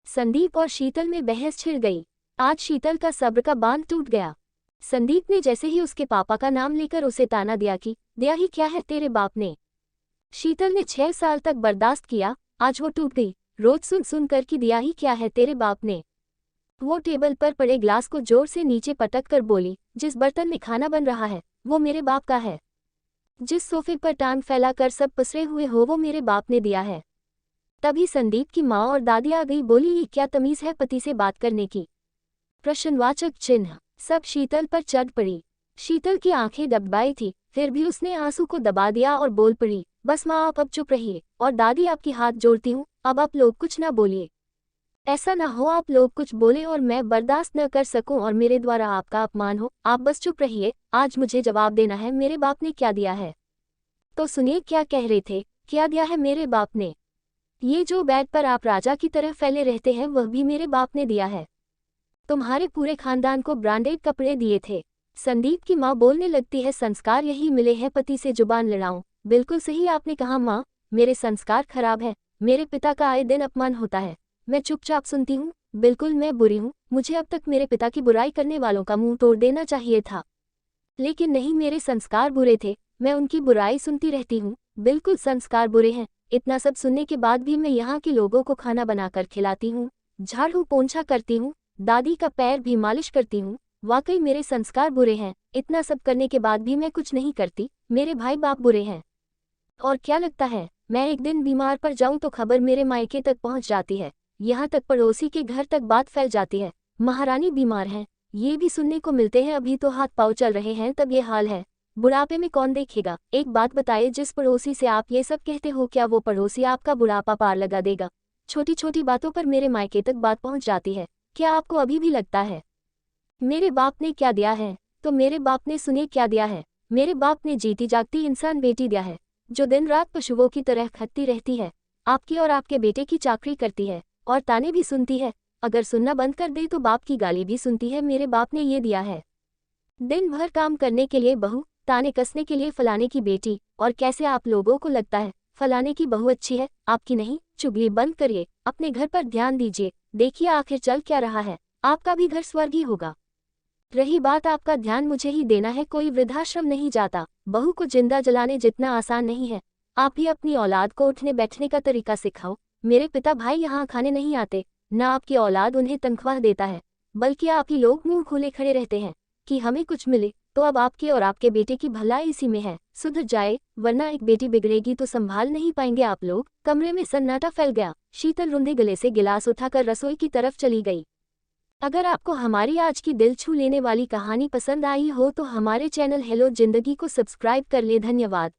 संदीप और शीतल में बहस छिड़ गई। आज शीतल का सब्र का बांध टूट गया। संदीप ने जैसे ही उसके पापा का नाम लेकर उसे ताना दिया कि दिया ही क्या है तेरे बाप ने। शीतल ने 6 साल तक बर्दाश्त किया, आज वो टूट गई। रोज सुन सुन कर कि दिया ही क्या है तेरे बाप ने। वो टेबल पर पड़े ग्लास को जोर से नीचे पटक कर बोली, जिस बर्तन में खाना बन रहा है वो मेरे बाप का है। जिस सोफे पर टांग फैलाकर सब पसरे हुए हो वो मेरे बाप ने दिया है। तभी संदीप की माँ और दादी आ गई। बोली, ये क्या तमीज है पति से बात करने की। प्रश्नवाचक चिन्ह। सब शीतल पर चढ़ पड़ी। शीतल की आंखें दबाई थी, फिर भी उसने आंसू को दबा दिया और बोल पड़ी, बस माँ आप अब चुप रहिए, और दादी आपकी हाथ जोड़ती हूँ, अब आप लोग कुछ ना बोलिए। ऐसा ना हो आप लोग कुछ बोले और मैं बर्दाश्त न कर सकूं और मेरे द्वारा आपका अपमान हो। आप बस चुप रहिए, आज मुझे जवाब देना है मेरे बाप ने क्या दिया है। तो सुनिए क्या कह रहे थे। क्या दिया है मेरे बाप ने? ये जो बेड पर आप राजा की तरह फैले रहते हैं वह भी मेरे बाप ने दिया है। तुम्हारे पूरे खानदान को ब्रांडेड कपड़े दिए थे। संदीप की माँ बोलने लगती है, संस्कार यही मिले हैं पति से जुबान लड़ाऊं। बिल्कुल सही आपने कहा माँ, मेरे संस्कार खराब है। मेरे पिता का आए दिन अपमान होता है, मैं चुपचाप सुनती हूँ। बिल्कुल मैं बुरी हूँ, मुझे अब तक मेरे पिता की बुराई करने वालों का मुंह तोड़ देना चाहिए था, लेकिन नहीं, मेरे संस्कार बुरे थे, मैं उनकी बुराई सुनती रहती हूँ। बिल्कुल संस्कार बुरे हैं। इतना सब सुनने के बाद भी मैं यहाँ के लोगों को खाना बनाकर खिलाती हूँ, झाड़ू पोंछा करती हूँ, दादी का पैर भी मालिश करती हूँ। वाकई मेरे संस्कार बुरे हैं। इतना सब करने के बाद भी मैं कुछ नहीं करती। मेरे भाई बाप बुरे हैं। और क्या लगता है मैं एक दिन बीमार पड़ जाऊं तो खबर मेरे मायके तक पहुंच जाती है, यहाँ तक पड़ोसी के घर तक बात फैल जाती है, महारानी बीमार हैं, ये भी सुनने को मिलते हैं। अभी तो हाथ पाँव चल रहे हैं तब ये हाल है, बुढ़ापे में कौन देखेगा। एक बात बताइए, जिस पड़ोसी से आप ये सब कहते हो क्या वो पड़ोसी आपका बुढ़ापा पार लगा देगा? छोटी छोटी बातों पर मेरे मायके तक बात पहुंच जाती है। क्या आपको अभी भी लगता है मेरे बाप ने क्या दिया है? तो मेरे बाप ने सुनिए क्या दिया है। मेरे बाप ने जीती जागती इंसान बेटी दिया है, जो दिन रात पशुओं की तरह खटती रहती है, आपकी और आपके बेटे की चाकरी करती है और ताने भी सुनती है। अगर सुनना बंद कर दे तो बाप की गाली भी सुनती है। मेरे बाप ने ये दिया है। दिन भर काम करने के लिए बहू, ताने कसने के लिए फलाने की बेटी। और कैसे आप लोगों को लगता है फलाने की बहू अच्छी है, आपकी नहीं? चुगली बंद करिए, अपने घर पर ध्यान दीजिए। देखिए आखिर चल क्या रहा है, आपका भी घर स्वर्ग ही होगा। रही बात आपका ध्यान मुझे ही देना है, कोई वृद्धाश्रम नहीं जाता। बहू को जिंदा जलाने जितना आसान नहीं है। आप ही अपनी औलाद को उठने बैठने का तरीका सिखाओ। मेरे पिता भाई यहाँ खाने नहीं आते, न आपकी औलाद उन्हें तनख्वाह देता है, बल्कि आप ही लोग मुंह खोले खड़े रहते हैं कि हमें कुछ मिले। तो अब आपके और आपके बेटे की भलाई इसी में है, सुधर जाए, वरना एक बेटी बिगड़ेगी तो संभाल नहीं पाएंगे आप लोग। कमरे में सन्नाटा फैल गया। शीतल रुंधे गले से गिलास उठाकर रसोई की तरफ चली गई। अगर आपको हमारी आज की दिल छू लेने वाली कहानी पसंद आई हो तो हमारे चैनल हेलो जिंदगी को सब्सक्राइब कर ले। धन्यवाद।